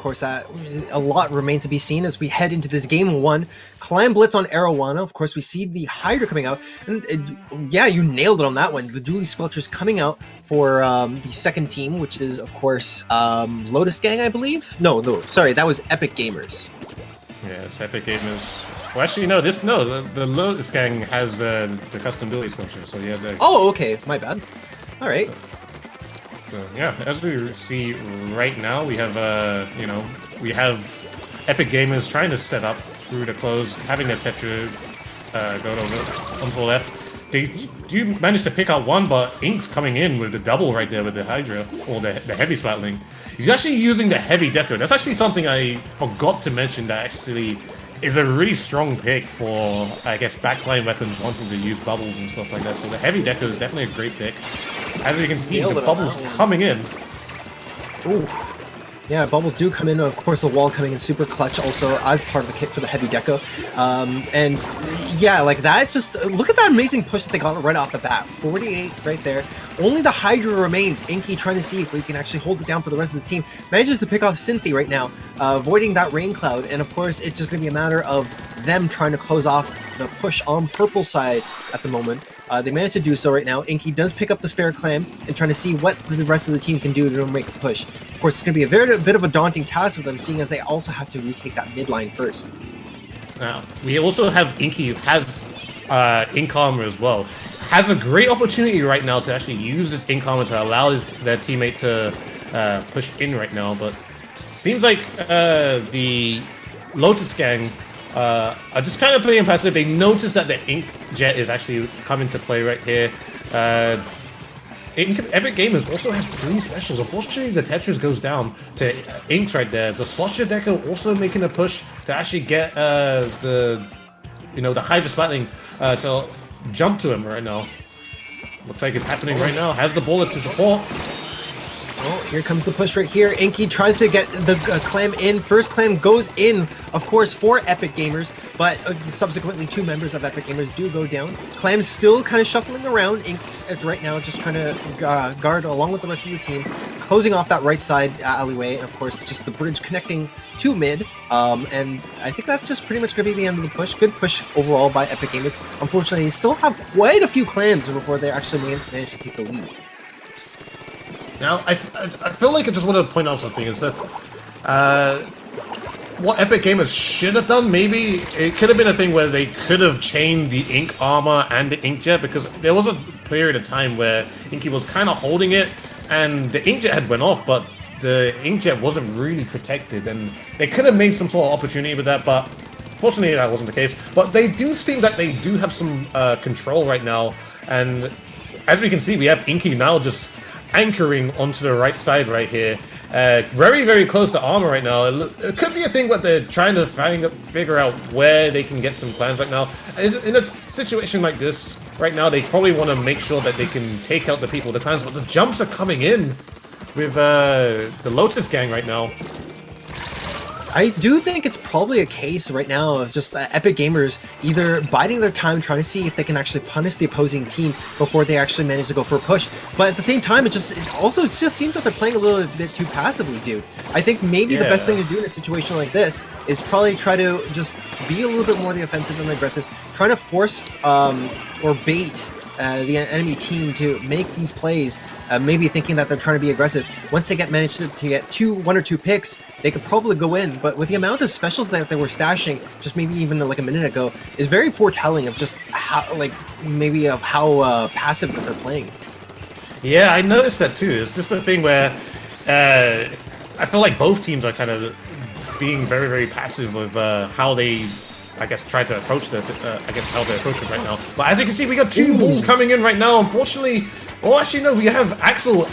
course, that a lot remains to be seen as we head into this game 1. Climb Blitz on Arowana. Of course, we see the Hydra coming out. And yeah, you nailed it on that one. The Dually Splinters coming out for the second team, which is, of course, Lotus Gang, I believe? No, sorry, that was Epic Gamers. Yeah, it's Epic Gamers. Well, actually, no, the Lotus Gang has the custom Dually Splinters, so yeah. Oh, okay, my bad. All right. So, yeah, as we see right now, we have we have Epic Gamers trying to set up through the close, having their Tetra go onto the left. They do manage to pick out one, but Ink's coming in with the double right there with the Hydra, or the heavy Splatling. He's actually using the heavy Deco. That's actually something I forgot to mention that actually is a really strong pick for, I guess, backline weapons wanting to use bubbles and stuff like that. So the heavy Deco is definitely a great pick. As you can see, the bubbles coming in. Ooh. Yeah, bubbles do come in. Of course, the wall coming in super clutch also as part of the kit for the heavy deco. And yeah, like that, just look at that amazing push that they got right off the bat. 48 right there. Only the Hydra remains. Inky trying to see if we can actually hold it down for the rest of the team. Manages to pick off Cynthia right now, avoiding that rain cloud. And of course, it's just going to be a matter of them trying to close off the push on purple side at the moment. They managed to do so right now. Inky does pick up the spare clam and trying to see what the rest of the team can do to make a push. Of course, it's going to be a bit of a daunting task for them, seeing as they also have to retake that mid line first. Now, we also have Inky, who has Ink Armor as well. Has a great opportunity right now to actually use this Ink Armor to allow their teammate to push in right now, but seems like the Lotus Gang are just kind of playing passive. They notice that the Ink Jet is actually coming to play right here. Epic Gamers also has 3 specials. Unfortunately, the Tetris goes down to Inks right there. The Slosher Deco also making a push to actually get the Hydra Splatling to jump to him right now. Looks like it's happening right now. Has the bullet to support. Oh, here comes the push right here. Inky tries to get the clam in. First clam goes in, of course, for Epic Gamers, but subsequently 2 members of Epic Gamers do go down. Clam's still kind of shuffling around. Ink's right now just trying to guard along with the rest of the team, closing off that right side alleyway, and of course just the bridge connecting to mid. And I think that's just pretty much going to be the end of the push. Good push overall by Epic Gamers. Unfortunately, they still have quite a few clams before they actually manage to take the lead. Now, I feel like I just want to point out something, is that what Epic Gamers should have done, maybe, it could have been a thing where they could have chained the Ink Armor and the Ink Jet, because there was a period of time where Inky was kind of holding it, and the Ink Jet had went off, but the Ink Jet wasn't really protected, and they could have made some sort of opportunity with that, but fortunately that wasn't the case. But they do seem that they do have some control right now, and as we can see, we have Inky now just anchoring onto the right side right here. Very, very close to armor right now. It could be a thing where they're trying to figure out where they can get some clans right now. In a situation like this, right now, they probably want to make sure that they can take out the people, the clans, but the jumps are coming in with the Lotus Gang right now. I do think it's probably a case right now of just Epic Gamers either biding their time, trying to see if they can actually punish the opposing team before they actually manage to go for a push. But at the same time, it just seems that they're playing a little bit too passively, dude. I think maybe the best thing to do in a situation like this is probably try to just be a little bit more the offensive and aggressive, trying to force or bait the enemy team to make these plays, maybe thinking that they're trying to be aggressive. Once they manage to get 1 or 2 picks, they could probably go in. But with the amount of specials that they were stashing, just maybe even like a minute ago, is very foretelling of just how, how passive that they're playing. Yeah, I noticed that too. It's just the thing where I feel like both teams are kind of being very, very passive with how they, I guess, try to approach how they're approaching right now. But as you can see, we got 2 bulls coming in right now. Unfortunately, well, actually, no, we have Axel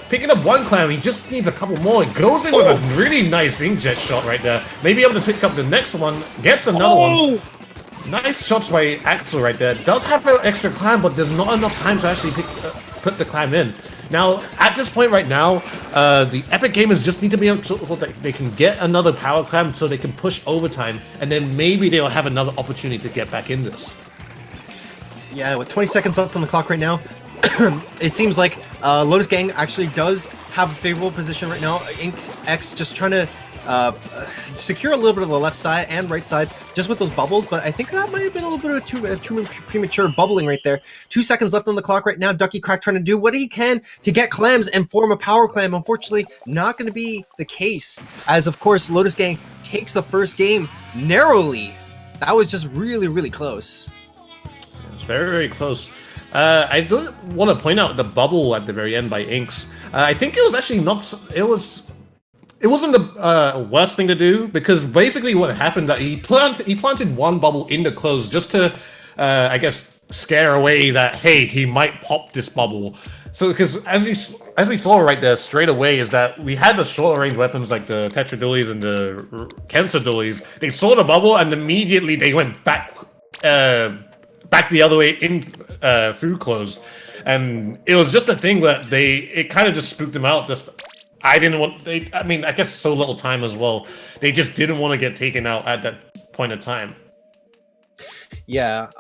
picking up 1 clam. He just needs a couple more. It goes in with a really nice inkjet shot right there. Maybe able to pick up the next one. Gets another one. Nice shots by Axel right there. Does have an extra clam, but there's not enough time to actually put the clam in. Now, at this point right now, the Epic Gamers just need to be able to, they can get another power clam so they can push overtime, and then maybe they'll have another opportunity to get back in this. Yeah, with 20 seconds left on the clock right now, it seems like Lotus Gang actually does have a favorable position right now. Ink X just trying to secure a little bit of the left side and right side just with those bubbles, but I think that might have been a little bit of too premature bubbling right there. 2 seconds left on the clock right now. Ducky Crack trying to do what he can to get clams and form a power clam. Unfortunately, not going to be the case, as of course Lotus Gang takes the first game narrowly. That was just really, really close. It's very, very close. I do want to point out the bubble at the very end by Inks. I think it was actually not. It wasn't the worst thing to do, because basically what happened that he planted one bubble in the close just to, I guess, scare away that, hey, he might pop this bubble. So because as we saw right there straight away is that we had the short range weapons like the Tetradulies and the Kensa Dulies. They saw the bubble and immediately they went back the other way in through close, and it was just a thing that it kind of just spooked them out. I mean, I guess so little time as well. They just didn't want to get taken out at that point of time. Yeah.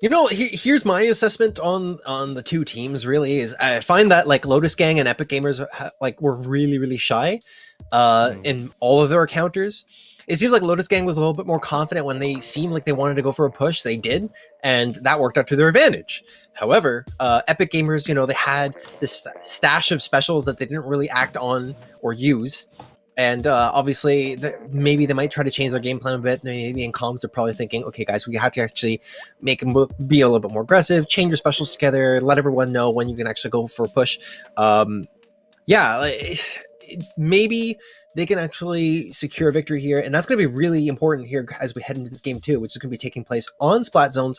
Here's my assessment on the two teams. Really, is I find that like Lotus Gang and Epic Gamers were really, really shy in all of their encounters. It seems like Lotus Gang was a little bit more confident when they seemed like they wanted to go for a push. They did, and that worked out to their advantage. However, Epic Gamers, they had this stash of specials that they didn't really act on or use. And obviously, maybe they might try to change their game plan a bit. Maybe in comms, they're probably thinking, okay, guys, we have to actually make them be a little bit more aggressive, change your specials together, let everyone know when you can actually go for a push. Maybe they can actually secure a victory here, and that's going to be really important here as we head into this game too, which is going to be taking place on Splat Zones.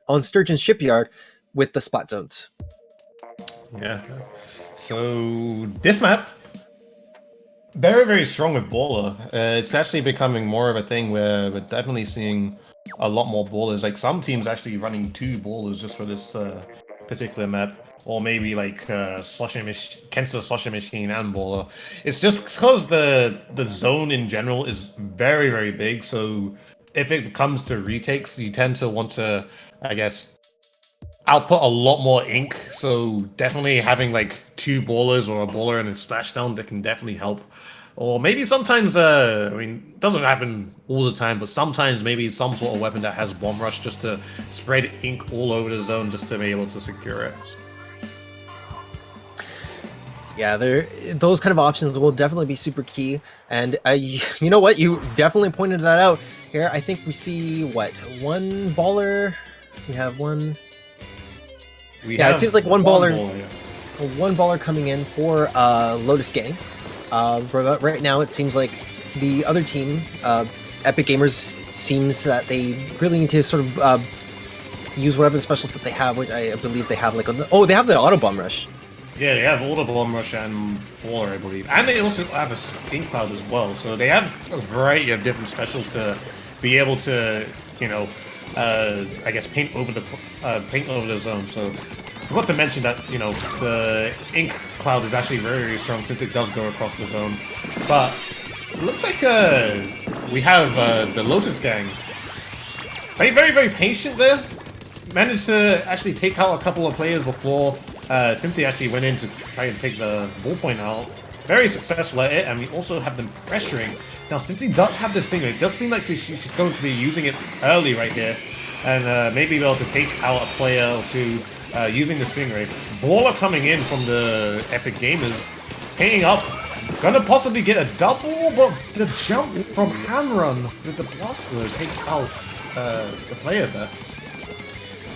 On Sturgeon's Shipyard with the Splat Zones. Yeah. So this map, very, very strong with Baller. It's actually becoming more of a thing where we're definitely seeing a lot more Ballers. Like some teams actually running 2 Ballers just for this particular map. Or maybe like Kensa Slushy Machine and Baller. It's just because the zone in general is very, very big. So if it comes to retakes, you tend to want to, I guess, output a lot more ink. So definitely having like 2 Ballers or a Baller and a Splashdown that can definitely help. Or maybe sometimes, it doesn't happen all the time, but sometimes maybe some sort of weapon that has Bomb Rush just to spread ink all over the zone just to be able to secure it. Yeah, those kind of options will definitely be super key. And you know what? You definitely pointed that out here. I think we see, one Baller? We have one... it seems like one baller, one baller coming in for Lotus Gang. Right now, it seems like the other team, Epic Gamers, seems that they really need to sort of use whatever the specials that they have, which I believe they have they have the Auto Bomb Rush. Yeah, they have Auto Bomb Rush and Baller, I believe. And they also have a Ink Cloud as well. So they have a variety of different specials to be able to, I guess paint over the zone. So I forgot to mention that, the Ink Cloud is actually very, very strong since it does go across the zone. But it looks like we have the Lotus Gang. Playing very, very patient there. Managed to actually take out a couple of players before Simply actually went in to try and take the ballpoint out. Very successful at it, and we also have them pressuring. Now, Simply does have this thing. It does seem like she's going to be using it early right here, and maybe be able to take out a player or two using the Stingray. Baller coming in from the Epic Gamers, hanging up. Gonna possibly get a double, but the jump from Hamrun with the blaster takes out the player there.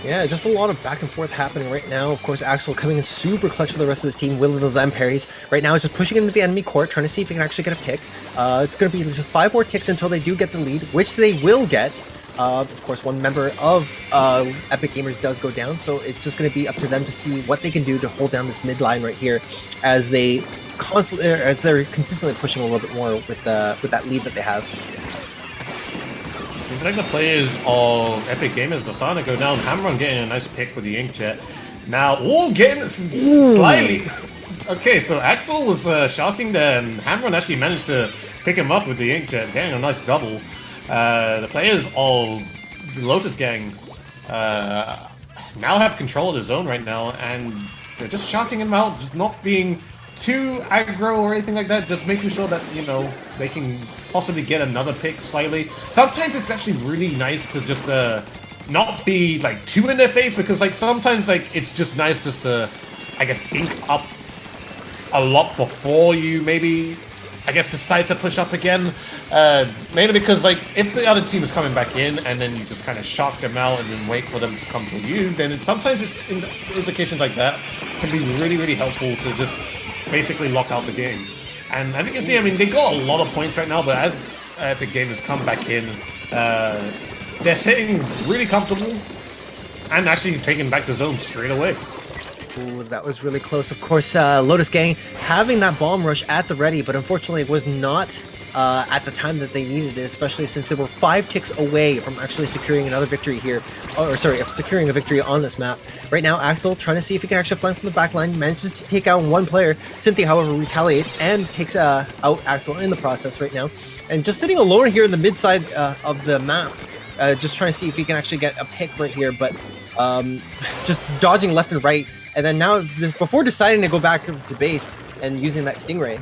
Yeah, just a lot of back and forth happening right now. Of course, Axel coming in super clutch for the rest of this team, willing those M parries. Right now, it's just pushing into the enemy court, trying to see if he can actually get a pick. It's going to be just 5 more ticks until they do get the lead, which they will get. Of course, one member of Epic Gamers does go down, so it's just going to be up to them to see what they can do to hold down this mid line right here, as they're consistently pushing a little bit more with that lead that they have. Seems like the players of Epic Gamers are starting to go down. Hamrun getting a nice pick with the Inkjet. Now, getting slightly... Okay, so Axel was shocking there, and Hamrun actually managed to pick him up with the Inkjet, getting a nice double. The players of the Lotus Gang now have control of the zone right now, and they're just shocking him out, just not being too aggro or anything like that. Just making sure that, you know, they can possibly get another pick slightly. Sometimes it's actually really nice to just not be like too in their face, because like sometimes like it's just nice just to, I guess, ink up a lot before you maybe, I guess, decide to push up again. Mainly because like if the other team is coming back in and then you just kind of shock them out and then wait for them to come to you, then sometimes it's in those occasions like that can be really, really helpful to just basically lock out the game. And as you can see, I mean, they got a lot of points right now, but as the game has come back in, they're sitting really comfortable and actually taking back the zone straight away. Ooh, that was really close. Of course, Lotus Gang having that bomb rush at the ready, but unfortunately it was not at the time that they needed it, especially since they were 5 ticks away from actually securing another victory here. Or sorry, securing a victory on this map. Right now, Axel trying to see if he can actually flank from the back line, manages to take out one player. Cynthia, however, retaliates and takes out Axel in the process right now. And just sitting alone here in the mid side of the map, just trying to see if he can actually get a pick right here, but just dodging left and right. And then now, before deciding to go back to base and using that Stingray.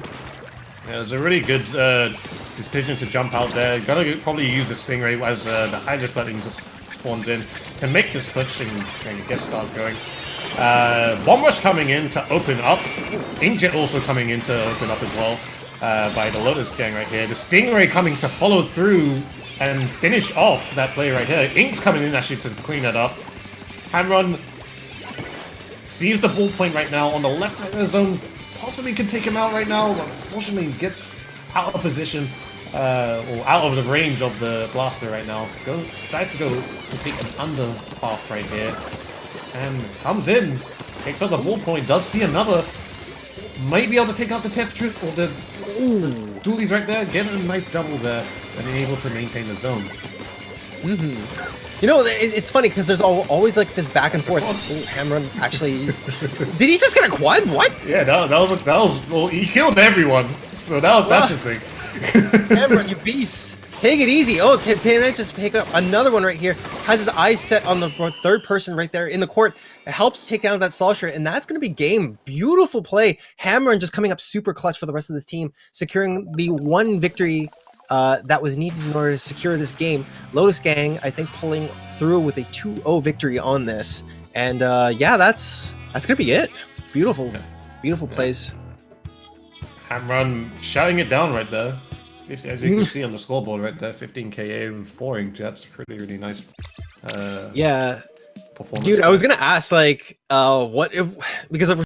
Yeah, it was a really good decision to jump out there. Gotta probably use the Stingray as the Hydra button just spawns in to make the switch and get start going. Bomb Rush coming in to open up. Inkjet also coming in to open up as well by the Lotus Gang right here. The Stingray coming to follow through and finish off that play right here. Ink's coming in actually to clean that up. Hamron sees the ball point right now on the left side of the zone. Possibly can take him out right now, but unfortunately gets out of position, or out of the range of the blaster right now. Decides to go to take an under path right here. And comes in, takes out the ball point, does see another. Might be able to take out the temperature, or the dualies right there, getting a nice double there, and being able to maintain the zone. You know, it's funny because there's always like this back and forth. Ooh, Hamron actually... Did he just get a quad? What? Yeah, that was well, he killed everyone, so that's the thing. Hamron, you beast. Take it easy. Oh, Payman just pick up another one right here. Has his eyes set on the third person right there in the court. It helps take down that Slosher, and that's going to be game. Beautiful play. Hamron just coming up super clutch for the rest of this team, securing the one victory that was needed in order to secure this game. Lotus Gang, I think, pulling through with a 2-0 victory on this. And yeah, that's gonna be it. Beautiful plays. Hamron shutting it down right there. As you can see on the scoreboard right there, 15 KA and 4 Inkjets. Really nice. Yeah. Performance. Dude, I was gonna ask, like, what if, because of